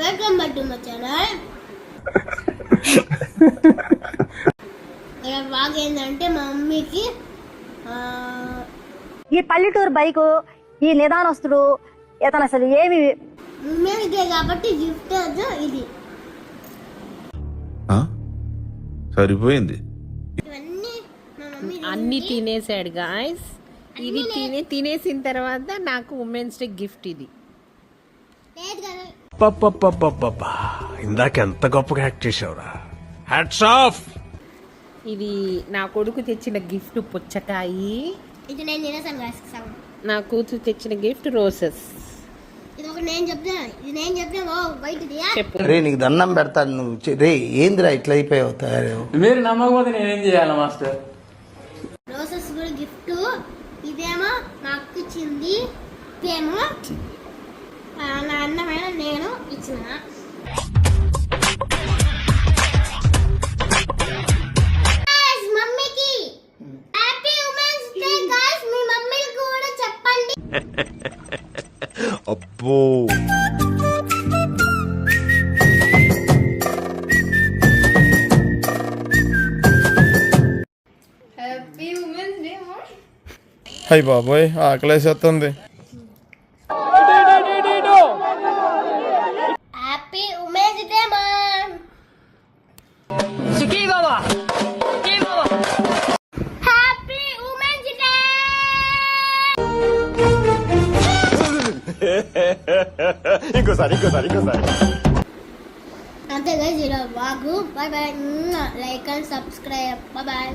Welcome back to my channel. బాగా ఏంటంటే మా మమ్మీకి ఈ పల్లెటూరు బైకు ఈ నిదానస్తుడు ఇతను అసలు ఏమి ఉమెన్స్ డే కాబట్టి గిఫ్ట్ ఇది సరిపోయింది. ఇవన్నీ మా మమ్మీ అన్ని తినేసాడు గాయస్. ఇది తినేసిన తర్వాత నాకు ఉమెన్స్ డే గిఫ్ట్ ఇది. లేదు కదా. ఇందాక ఎంత గొప్పగా యాక్ట్ చేసావురా. Hats off. ఇది నా కొడుకు తెచ్చిన గిఫ్ట్ పుచ్చకాయి. ఇది నేను తినేసాను గాయస్. నా కూతురు తెచ్చిన గిఫ్ట్ రోసెస్. ఇది ఒక నేను చెప్తాను ఓ బయట చెప్పు. రే నీకు దండం పెడతాను నువ్వు రే ఏందిరా ఇట్లా అయిపోయావు తయారు. మీరు నమ్మకపోతే నేనేం చేయాలి మాస్టర్? రోసెస్ కూడా గిఫ్ట్. ఇదేమో మా అక్క ఇచ్చింది. ఇదేమో నా అన్నమైన నేను ఇచ్చిన. మమ్మీకి హ్యాపీ ఉమెన్స్ డే గాయ్స్. మీ మమ్మీకి కూడా చెప్పండి. అబ్బో హ్యాపీ ఉమెన్స్ డే. అయ్యి బాబోయ్ ఆకలేసేస్తుంది. Happy women's day mom. సుఖీ బాబా హ్యాపీ ఉమెన్స్ డే. ఇంకోసారి అంతే గైస్, ఇలా బాగు. Bye bye. Like and subscribe. Bye bye.